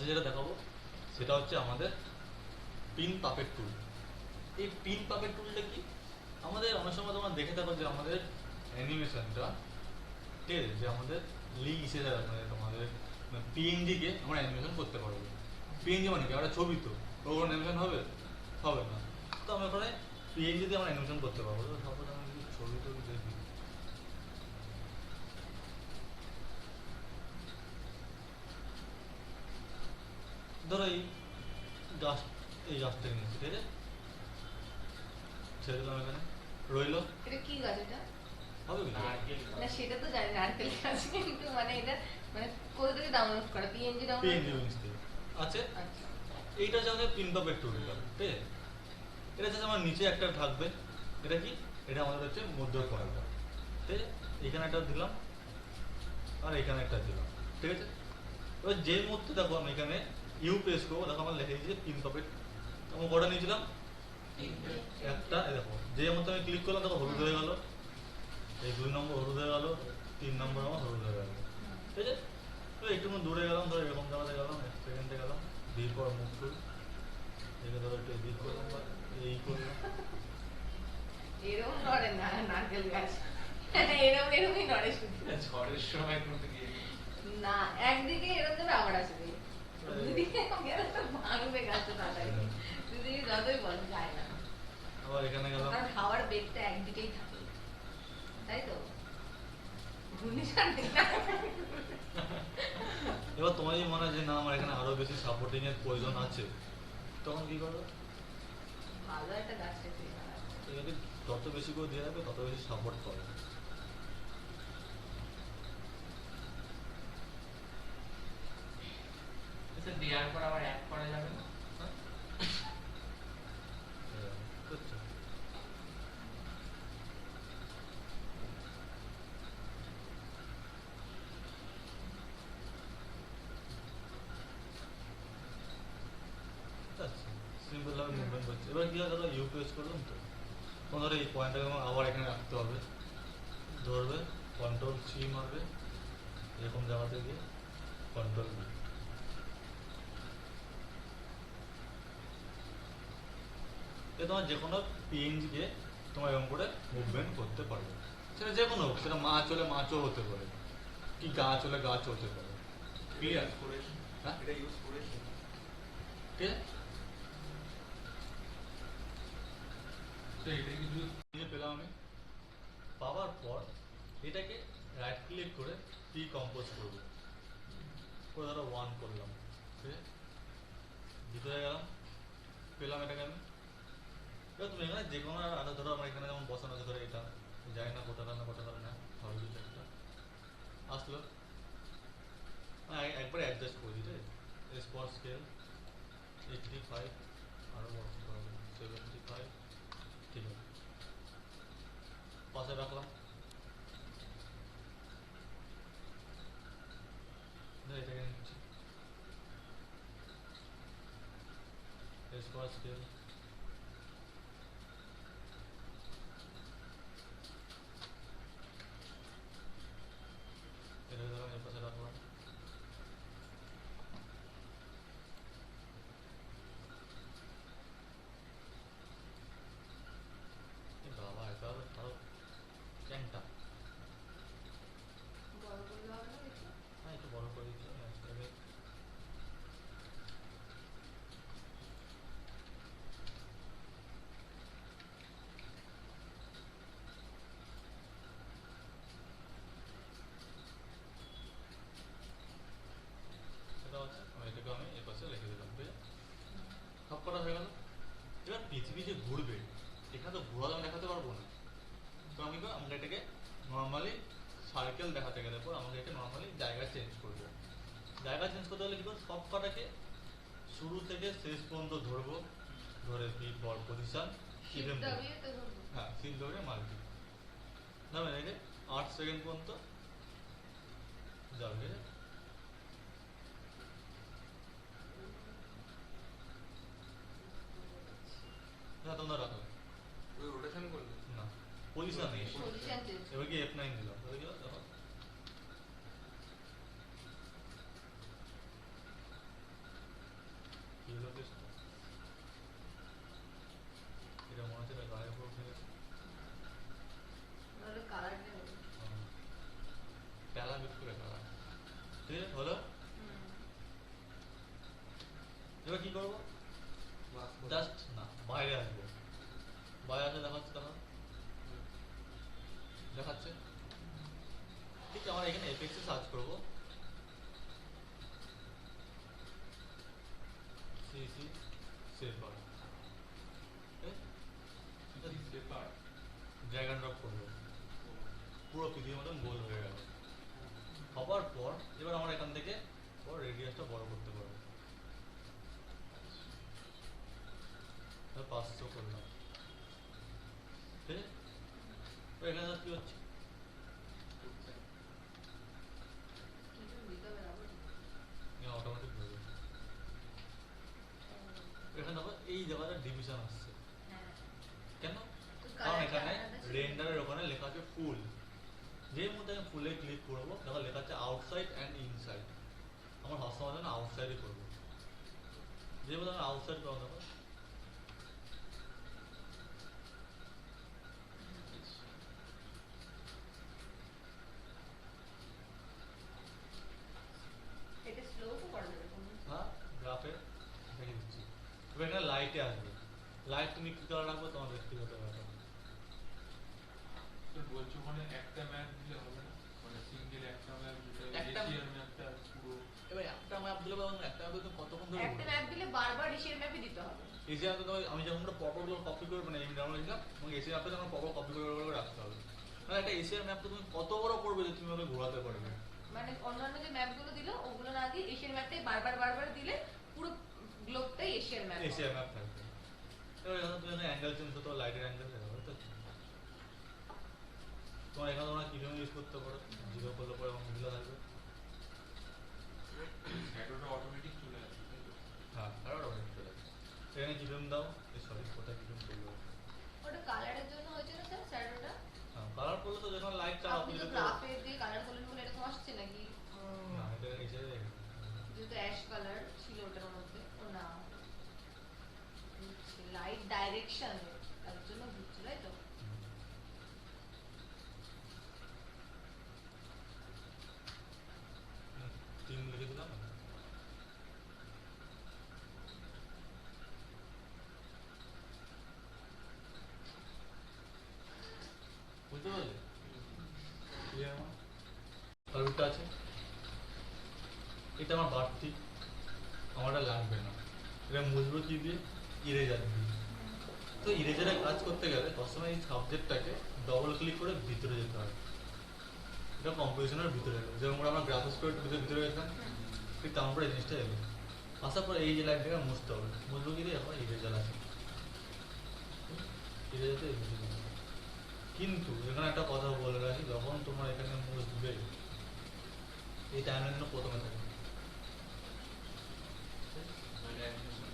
আচ্ছা, যেটা দেখাবো সেটা হচ্ছে আমাদের পিন পাপেট টুল। এই পিন পাপেট টুলটা কি, আমাদের অনেক সময় তোমরা দেখে থাকো যে আমাদের অ্যানিমেশনটা, ঠিক আছে, যে আমাদের লিঙ্ক হিসেবে মানে তোমাদের পিএনজিকে আমরা অ্যানিমেশন করতে পারবো। পিএনজি মানে কি, একটা ছবি, তো ওর অ্যানিমেশন হবে হবে না। তো আমরা ওখানে পিএনজি দিয়ে আমরা অ্যানিমেশন করতে পারবো। তো সাপোজ আমি যদি ছবি টবি দেখি, ধরো গাছ এই গাছটাকে নিচ্ছি, ঠিক আছে, ছেড়ে দিলাম, এখানে রইলো। এটা কি গাছ এটা? হবে কি না সেটা তো জানি নারকেল গাছ, কিন্তু মানে এটা মানে কোথা থেকে ডাউনলোড করা? PNG download? পিএনজি উইংস থেকে আছে। আচ্ছা, এইটা হচ্ছে আমাদের পিন পাপেট টুল, ঠিক আছে। এটা হচ্ছে আমার নিচে একটা থাকবে, এটা কি, এটা আমাদের হচ্ছে মধ্য পয়েন্টটা, ঠিক আছে। এখানে একটা দিলাম আর এখানে একটা দিলাম, ঠিক আছে। এবার যে মুহূর্তে দেখো আমি এখানে ইউ প্রেস করবো, দেখো আমার লেখা দিয়েছে পিন পকেট। আমি কটা নিয়েছিলাম? একটা। দেখো যে মুহূর্তে আমি ক্লিক করলাম দেখো হলুদ হয়ে গেল, এই 2 নম্বর হলুদ হয়ে গেল, 3 নম্বর আমার হলুদ হয়ে গেল, ঠিক আছে। তো একটু দূরে গেলাম, ধরো এরকম জায়গাতে গেলাম, এক সেকেন্ডে গেলাম, দির পর মুখ টুল একে ধরো একটু এদিক করলাম বা এই করলাম। এরকম নড়ে না নারকেল গাছ, এরকমই নড়ে শুধু। ঝড়ের সময় করতে গিয়ে না একদিকে এরকম যাবে আবার আসবে, দুদিকে গেলে তো ভাঙবে গাছটা তাড়াতাড়ি, দুদিকে যতই বল যায় না, আবার এখানে গেলাম, কারণ হাওয়ার বেগটা একদিকেই থাকে, তাই তো? ঘূর্ণিঝড় দিক না। এবার তোমার যদি মনে হয় যে না আমার এখানে আরো বেশি সাপোর্টিং এর প্রয়োজন আছে, তখন কি করবে? ভালো একটা গাছ রেখে দিলাম। এটাকে যত বেশি করে দেওয়া যাবে তত বেশি সাপোর্ট পাবে। আচ্ছা, দেওয়ার পর আবার অ্যাড করা যাবে না? বুঝছো? সিম্পল ভাবে মুভমেন্ট করছে। এবার কি হয়, ধরো ইউ প্রেস করলাম, তো তখন ধরো এই পয়েন্টটাকে আমার আবার এখানে রাখতে হবে, ধরবে, কন্ট্রোল সি মারবে, এরকম জায়গাতে গিয়ে কন্ট্রোল বি। এ তোমার যে কোনো পিএনজিকে তোমার এরকম করে মুভমেন্ট করতে পারবে, সেটা যে কোনো হোক, সেটা মাছ হলে মাছও হতে পারে, কি গাছ হলে গাছও হতে পারে। ক্লিয়ার? হ্যাঁ, এটা ইউজ করেছি। ঠিক আছে। তো এটা কি শুধু নিয়ে পেলাম আমি, পাওয়ার পর এটাকে রাইট ক্লিক করে ডিকম্পোজ করবো, করে ধরো 1 করলাম, ঠিক আছে, ভিতরে গেলাম, পেলাম এটাকে আমি। এবার তুমি এখানে যে কোনো আলাদা, ধরো আমার এখানে যেমন বসানো আছে, ধরো এটা জানি না কোথাকার না ভালো কিছু একটা আসলো, একবার অ্যাডজাস্ট করে দিই, ঠিক আছে। স্পট স্কেল 85, আরও বড় 75, ঠিক আছে, পাশে রাখলাম, এটাকে নিচ্ছি স্পট স্কেল, এটাকে ধরো এর পাশে রাখলাম, বাবা এটা আরো চ্যাংটা। বড় করলে হবে না একটু? হ্যাঁ, একটু বড় করে দিচ্ছি আমি এটাকে। সেটা হচ্ছে এটাকে আমি এর পাশে রেখে দিলাম, ঠিক আছে, সব করা হয়ে গেল। এবার পৃথিবী যে ঘুরবে, এখানে তো ঘোরালাম দেখাতে পারবো না, তো আমি কি, আমরা এটাকে নর্মালি সার্কেল দেখাতে গেলে পর আমাকে এটা নর্মালি জায়গা চেঞ্জ করবো। জায়গা চেঞ্জ করতে হলে কি করবো, সব কটাকে শুরু থেকে শেষ পর্যন্ত ধরবো, ধরে কি পর পজিশন Shift দাবিয়ে তো ধরবো। হ্যাঁ সিল ধরে মারবি, যাবে রেখে 8 সেকেন্ড পর্যন্ত যাবে, হ্যাঁ তোমরা রাখো ওই রোটেশন করলে না, পজিশন নেই। Position change। এবার কি F9 দিলাম, তাহলে কি হলো, দেখো, ঠিক আছে হলো? হুম। এবার কি করবো? বাস করে। জাস্ট না বাইরে আসবো, বাইরে আসে দেখাচ্ছে দেখো, দেখাচ্ছে ঠিক আমার এখানে এফেক্টসে সার্চ করবো সিসি সেপার, সেপার। ড্র্যাগ অ্যান্ড ড্রপ করবো, পুরো পৃথিবীর মতন গোল হয়ে গেল। হবার পর এবার আমরা এখান থেকে রেডিয়াসটা বড় করতে পারবো, 500 করলাম, ঠিক আছে? তো এখানে কি হচ্ছে? কিছু দিতে হবে না বুঝলি? অটোমেটিক হয়ে যাবে। এখানে দেখো এই জায়গাটা ডিভিশন আসছে, হ্যাঁ। কেন? তো কারণ colour টা এখানে আলাদা ছিল। রেন্ডারের ওখানে লেখা আছে ফুল, যেই মুহূর্তে আমি ফুলে ক্লিক করবো দেখো লেখা আছে আউটসাইড অ্যান্ড ইনসাইড, আমার সবসময় জন্য আউটসাইডে করবো, যেই মুহূর্তে আমি আউটসাইড করবো দেখো এটা স্লো তো করা যাবে কোনো। হ্যাঁ গ্রাফে দেখে দিচ্ছি। এবার এখানে লাইটে আসবে, লাইট তুমি কি কালার রাখবো তোমার ব্যক্তিগত ব্যাপার। তো বলছো ওখানে একটা ম্যাপ দিলে হবে না, মানে সিঙ্গেল একটা ম্যাপ যেটা একটা- এশিয়ান ম্যাপটা পুরো। এবার একটা ম্যাপ দিলে পাবো না, একটা ম্যাপে তুমি কতক্ষণ ধরে একটা ম্যাপ দিলে বারবার এশিয়ান ম্যাপই দিতে হবে। এশিয়া তো আমি যখন পপগুলো কপি করে মানে আমি ডাউনলোড দিলাম এবং এশিয়া ম্যাপে আমার পপ কপি করে রাখতে হবে, মানে একটা এশিয়ার ম্যাপ তো তুমি কত বড় করবে যে তুমি ওকে ঘোরাতে পারবে। মানে অন্যান্য যে ম্যাপগুলো দিল ওগুলো না দিয়ে এশিয়ান ম্যাপটাই বারবার বারবার দিলে পুরো গ্লোবটাই এশিয়ান ম্যাপ। এশিয়া ম্যাপ থাকবে। এবার এখানে তুমি এখানে অ্যাঙ্গেল চেঞ্জ করতে লাইটের অ্যাঙ্গেল দেখাবে তো তোমার এখানে তোমরা কিরকম ইউজ করতে পারো, জিরো করলে পরে এবং মিডিল থাকবে। শ্যাডোটা অটোমেটিক চলে আসবে তাই তো? হ্যাঁ আর অনেক চলে আসবে। এখানে কিরকম দাও সরি কোথায় কিরকম করবে। ওটা কালারের জন্য হয়েছে না স্যার শ্যাডোটা? হ্যাঁ কালার করলে তো যখন লাইট চালাও আপনি তো তুমি গ্রাফে দিয়ে কালার করলেন বলে এরকম আসছে নাকি? না এটা এসে যেহেতু অ্যাশ কালার ছিল ওটার মধ্যে ও না লাইট ডাইরেকশন তার জন্য বুঝছো তাই তো? তিন লিখে দিলাম। বুঝতে পারলে? ক্লিয়ার আমার কালারটা আছে, এটা আমার বাড়তি, আমারটা লাগবে না, এটা মুছবো কি দিয়ে? ইরেজার দিয়ে। তো ইরেজারে কাজ করতে গেলে সবসময় এই সাবজেক্টটাকে ডবল ক্লিক করে ভিতরে যেতে হয়, এটা কম্পোজিশনের ভিতরে এলো, যেমন করে আমরা গ্রাফিক্স করে ভিতরে গেছিলাম ঠিক তেমন করে এই জিনিসটা এলো। আসার পর এই যে লাইনটাকে মুছতে হবে, মুছবো কি দিয়ে? এখন ইরেজার আছে, ইরেজারতে মুছে দেবো। কিন্তু এখানে একটা কথা বলে রাখি, যখন তোমার এখানে মুছবে এই টাইমলাইনটা প্রথমে থাকে। মানে অ্যানিমেশন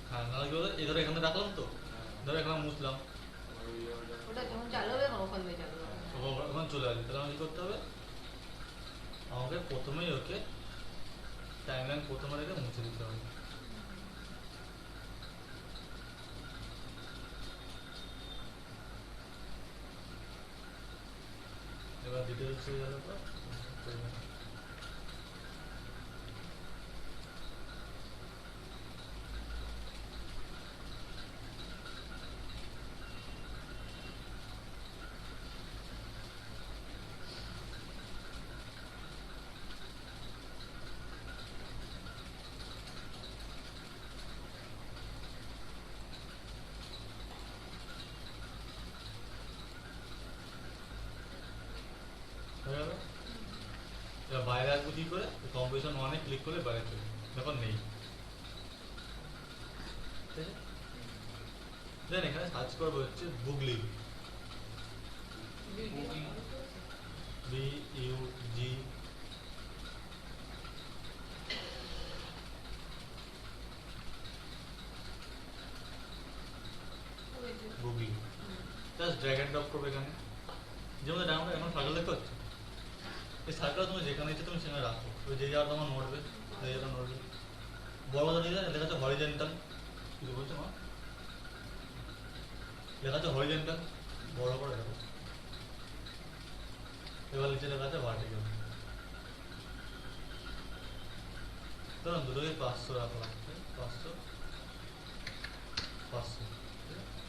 হ্যাঁ নাহলে কি বলতো, এই ধরো এখানে রাখলাম তো, ধরো এখানে মুছলাম, আর ওই ওটা যখন চালু হবে তখন ওখান থেকে চালু হবে। ওখানে চলে আসবে, তাহলে আমাকে কি করতে হবে? আমাকে প্রথমেই ওকে টাইমলাইন প্রথমে রেখে মুছে দিতে হবে। এবার ডিটেলস হয়ে গেল পর হয়ে গেল। এবার বাইরে আসবো কি করে? কম্পোজিশন ওয়ানে ক্লিক করে বাইরে চলে দেখো নেই, ঠিক আছে? দেন এখানে সার্চ করবো হচ্ছে Bugly, BUG Bugly, just drag and drop করবে এখানে, যেমন ডাউন এখন সার্কেল দেখতে হচ্ছে, এই সার্কেল তুমি যেখানে ইচ্ছে তুমি সেখানে রাখো, ওই যে জায়গাটা তোমার নড়বে সেই জায়গাটা নড়বে। বড় কথা নিয়ে লেখা আছে হরিজেন্টাল, কিছু বলছো মা? লেখা আছে হরিজেন্টাল, বড় করে দেখো। এবার নিচে লেখা আছে ভার্টিক্যাল, ধরুন দুটোকে 500 রাখলাম, 500 500, ঠিক আছে?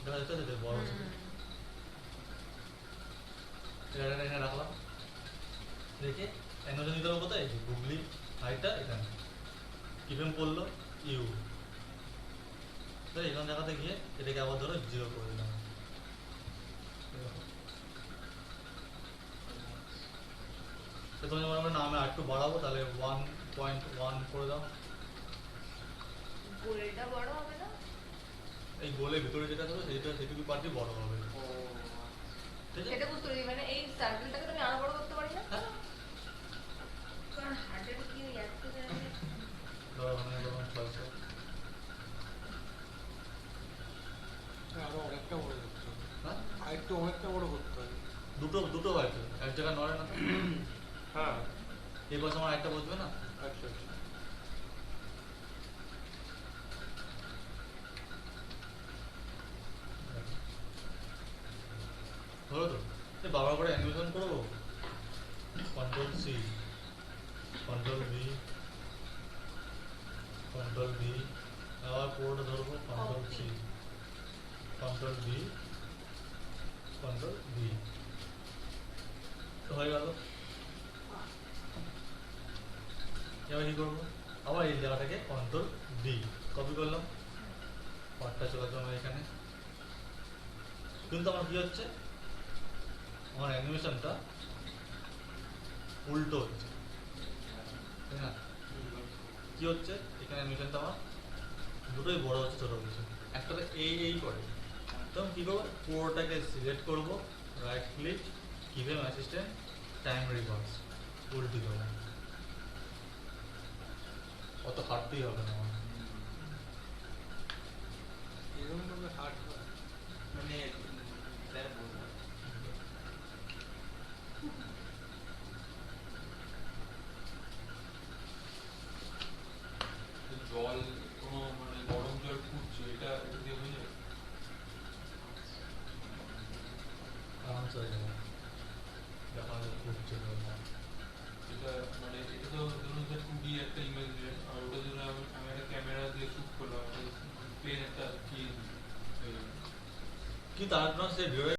দেখা যাচ্ছে যে বড় ছোট এটা এখানে রাখলাম, রেখে অ্যানোজন দিতে হবে কোথায়? এই যে গুগলি হাইটটা এখানে কিফ্রেম পড়লো ইউ, তো এখানে দেখাতে গিয়ে এটাকে আবার ধরো 0 করে দিলাম। তো তুমি যখন আমরা নামে আরেকটু বাড়াবো তাহলে 1.1 করে দাও। গোলটা বড় হবে না? এই গোলের ভিতরে যেটা থাকবে সেইটা সেটুকু পার্টি বড় হবে, ও ঠিক আছে? সেটা বুঝতে পারি, মানে এই সার্কেলটাকে তুমি আরো বড় করতে পারি না? হ্যাঁ, কারণ হার্টের কি ওই একটা জায়গায় ধরো ওখানে ধরুন 600, আরো অনেকটা বড় করতে হবে, হ্যাঁ আরেকটু অনেকটা বড় করতে হবে। দুটো দুটো বাড়ছে, এক জায়গায় নড়ে না তো? হ্যাঁ এই পাশে আমার একটা বসবে না? আচ্ছা আচ্ছা। হলো তো? এই বাবার করে অ্যানিমেশন করবো, control C, control V, control V, আবার পুরোটা ধরবো, control C, control V, control V, তো হয়ে গেল। এবার কি করবো? আবার এই জায়গাটাকে কন্ট্রোল ডি কপি করলাম, পার্টটা চলে আসবে আমার এখানে, কিন্তু আমার কি হচ্ছে, আমার অ্যানিমেশনটা উল্টো হচ্ছে, তাই না? কি হচ্ছে এখানে অ্যানিমেশনটা আমার দুটোই বড় হচ্ছে ছোট হচ্ছে, একটাতে এই করে, তখন কি করবো, পুরোটাকে সিলেক্ট করবো, রাইট ক্লিক, কিভেম অ্যাসিস্ট্যান্ট, টাইম রিভার্স, উল্টি দেবো, অত হাঁটতেই হবে না আমার। এরকম ভাবে হার্ট মানে স্যার বললাম জল, কোনো মানে গরম জল ফুটছে, এটা এটা দিয়ে হয়ে যাবে। আরামসে হয়ে যাবে, দেখা যাবে ঘুরছে না। এটা মানে এটা তো ধরুন স্যার 2D একটা ইমেজ দিলেন, আর ওটা যদি আমি একটা ক্যামেরা দিয়ে শুট করলাম, প্লেন একটা কি হয়ে যাবে। কি তার জন্য সে ভিডিও